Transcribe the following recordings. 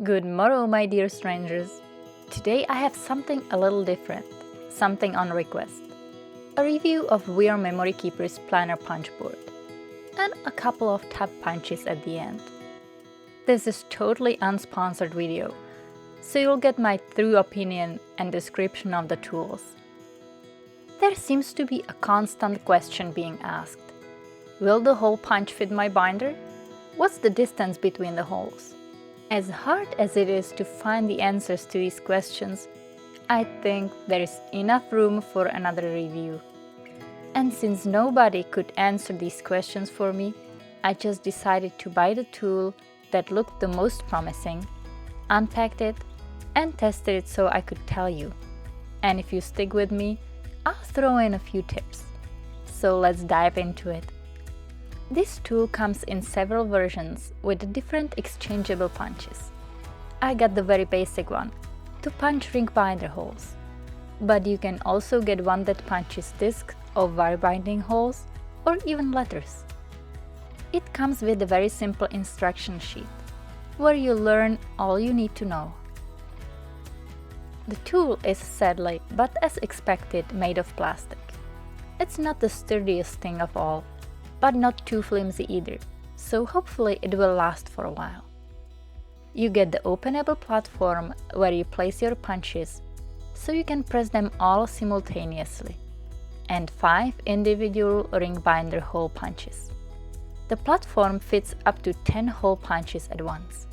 Good morrow, my dear strangers. Today I have something a little different, something on request. A review of We Are Memory Keeper's planner punch board, and a couple of tab punches at the end. This is totally unsponsored video, so you'll get my true opinion and description of the tools. There seems to be a constant question being asked. Will the hole punch fit my binder? What's the distance between the holes? As hard as it is to find the answers to these questions, I think there is enough room for another review. And since nobody could answer these questions for me, I just decided to buy the tool that looked the most promising, unpacked it, and tested it so I could tell you. And if you stick with me, I'll throw in a few tips. So let's dive into it. This tool comes in several versions with different exchangeable punches. I got the very basic one, to punch ring binder holes. But you can also get one that punches discs or wire binding holes or even letters. It comes with a very simple instruction sheet, where you learn all you need to know. The tool is sadly, but as expected, made of plastic. It's not the sturdiest thing of all, but not too flimsy either, so hopefully it will last for a while. You get the openable platform where you place your punches, so you can press them all simultaneously, and 5 individual ring binder hole punches. The platform fits up to 10 hole punches at once.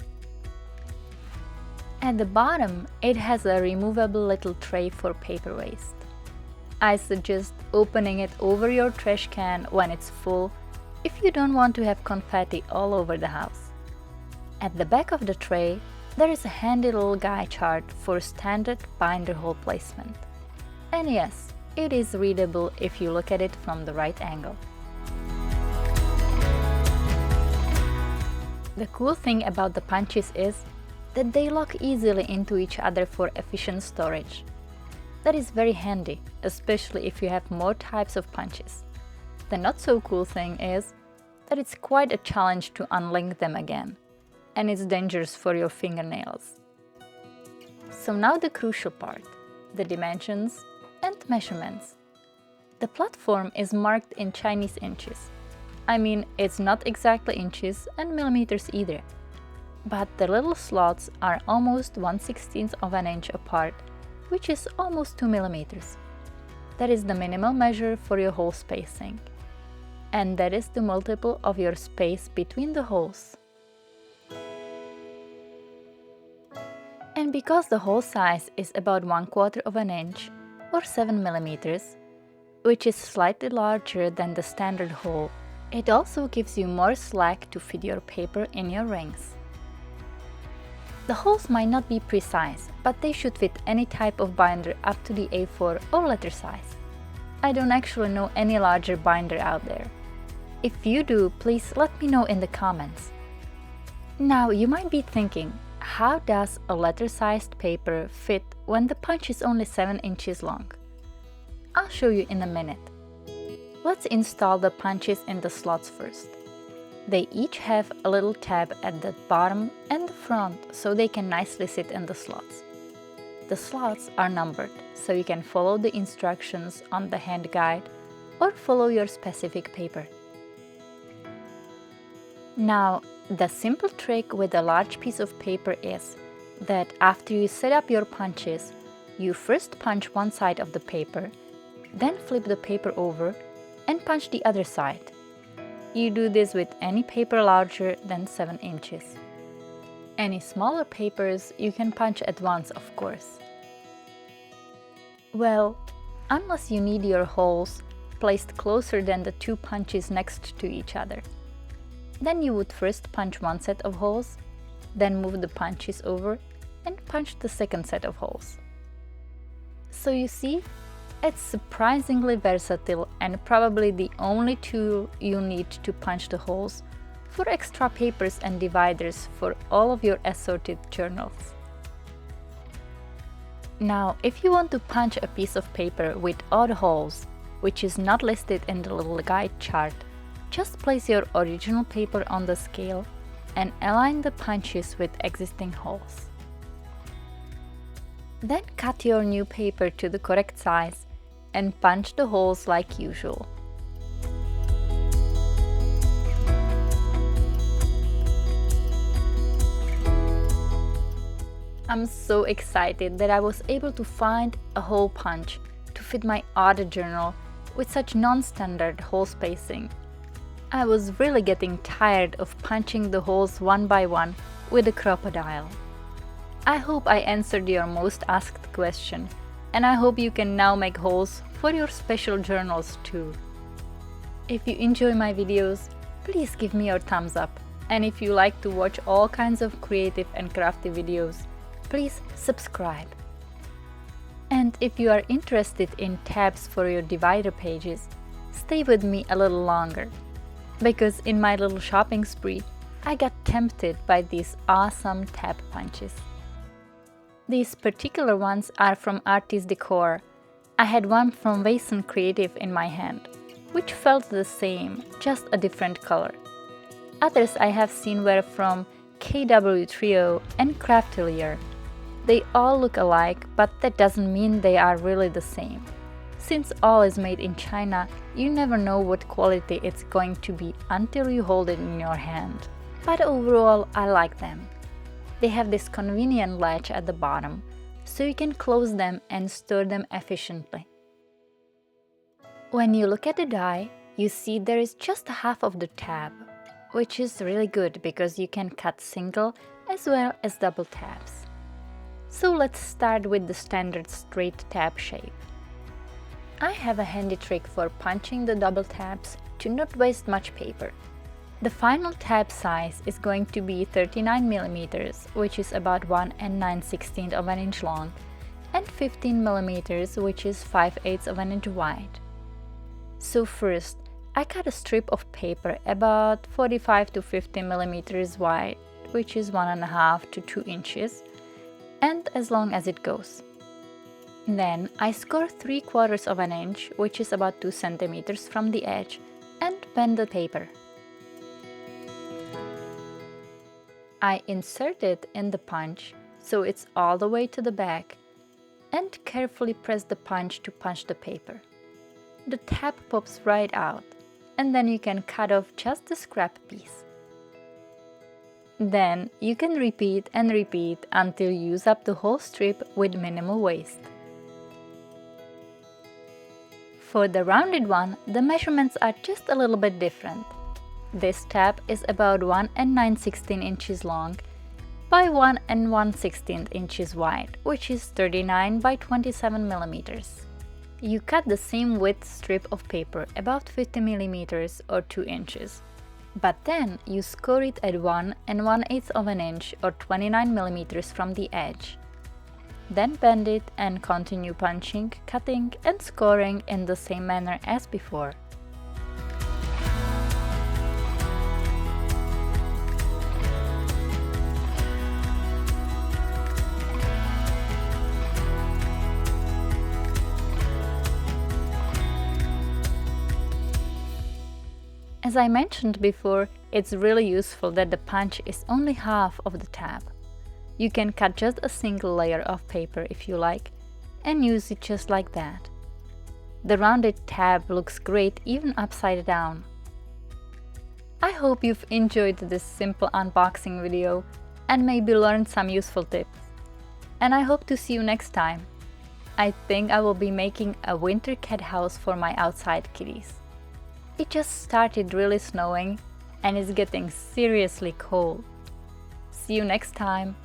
At the bottom, it has a removable little tray for paper waste. I suggest opening it over your trash can when it's full if you don't want to have confetti all over the house. At the back of the tray, there is a handy little guide chart for standard binder hole placement. And yes, it is readable if you look at it from the right angle. The cool thing about the punches is that they lock easily into each other for efficient storage. That is very handy, especially if you have more types of punches. The not so cool thing is that it's quite a challenge to unlink them again, and it's dangerous for your fingernails. So now the crucial part, the dimensions and measurements. The platform is marked in Chinese inches. I mean, it's not exactly inches and millimeters either, but the little slots are almost 1/16 of an inch apart, which is almost 2 millimeters. That is the minimal measure for your hole spacing. And that is the multiple of your space between the holes. And because the hole size is about 1/4 of an inch, or 7 millimeters, which is slightly larger than the standard hole, it also gives you more slack to fit your paper in your rings. The holes might not be precise, but they should fit any type of binder up to the A4 or letter size. I don't actually know any larger binder out there. If you do, please let me know in the comments. Now you might be thinking, how does a letter-sized paper fit when the punch is only 7 inches long? I'll show you in a minute. Let's install the punches in the slots first. They each have a little tab at the bottom and the front, so they can nicely sit in the slots. The slots are numbered, so you can follow the instructions on the hand guide or follow your specific paper. Now, the simple trick with a large piece of paper is that after you set up your punches, you first punch one side of the paper, then flip the paper over and punch the other side. You do this with any paper larger than 7 inches. Any smaller papers you can punch at once, of course. Well, unless you need your holes placed closer than the 2 punches next to each other. Then you would first punch one set of holes, then move the punches over and punch the second set of holes. So you see, it's surprisingly versatile and probably the only tool you need to punch the holes for extra papers and dividers for all of your assorted journals. Now, if you want to punch a piece of paper with odd holes, which is not listed in the little guide chart, just place your original paper on the scale and align the punches with existing holes. Then cut your new paper to the correct size and punch the holes like usual. I'm so excited that I was able to find a hole punch to fit my art journal with such non-standard hole spacing. I was really getting tired of punching the holes one by one with a crocodile. I hope I answered your most asked question, and I hope you can now make holes for your special journals too. If you enjoy my videos, please give me your thumbs up, and if you like to watch all kinds of creative and crafty videos, please subscribe. And if you are interested in tabs for your divider pages, stay with me a little longer, because in my little shopping spree, I got tempted by these awesome tab punches. These particular ones are from Artis Decor. I had one from Vaessen Creative in my hand, which felt the same, just a different color. Others I have seen were from KW Trio and Craftelier. They all look alike, but that doesn't mean they are really the same. Since all is made in China, you never know what quality it's going to be until you hold it in your hand. But overall, I like them. They have this convenient latch at the bottom, so you can close them and store them efficiently. When you look at the die, you see there is just half of the tab, which is really good because you can cut single as well as double tabs. So let's start with the standard straight tab shape. I have a handy trick for punching the double tabs to not waste much paper. The final tab size is going to be 39 mm, which is about 1 9/16 of an inch long, and 15 mm, which is 5/8 of an inch wide. So first, I cut a strip of paper about 45 to 50 mm wide, which is 1.5 to 2 inches, and as long as it goes. Then I score 3/4 of an inch, which is about 2 centimeters from the edge, and bend the paper. I insert it in the punch so it's all the way to the back, and carefully press the punch to punch the paper. The tab pops right out, and then you can cut off just the scrap piece. Then you can repeat and repeat until you use up the whole strip with minimal waste. For the rounded one, the measurements are just a little bit different. This tab is about 1 9/16 inches long by 1 1/16 inches wide, which is 39 by 27 millimeters. You cut the same width strip of paper, about 50 millimeters or 2 inches. But then you score it at 1 1/8 of an inch or 29 millimeters from the edge. Then bend it and continue punching, cutting and scoring in the same manner as before. As I mentioned before, it's really useful that the punch is only half of the tab. You can cut just a single layer of paper if you like, and use it just like that. The rounded tab looks great even upside down. I hope you've enjoyed this simple unboxing video and maybe learned some useful tips. And I hope to see you next time. I think I will be making a winter cat house for my outside kitties. It just started really snowing and it's getting seriously cold. See you next time.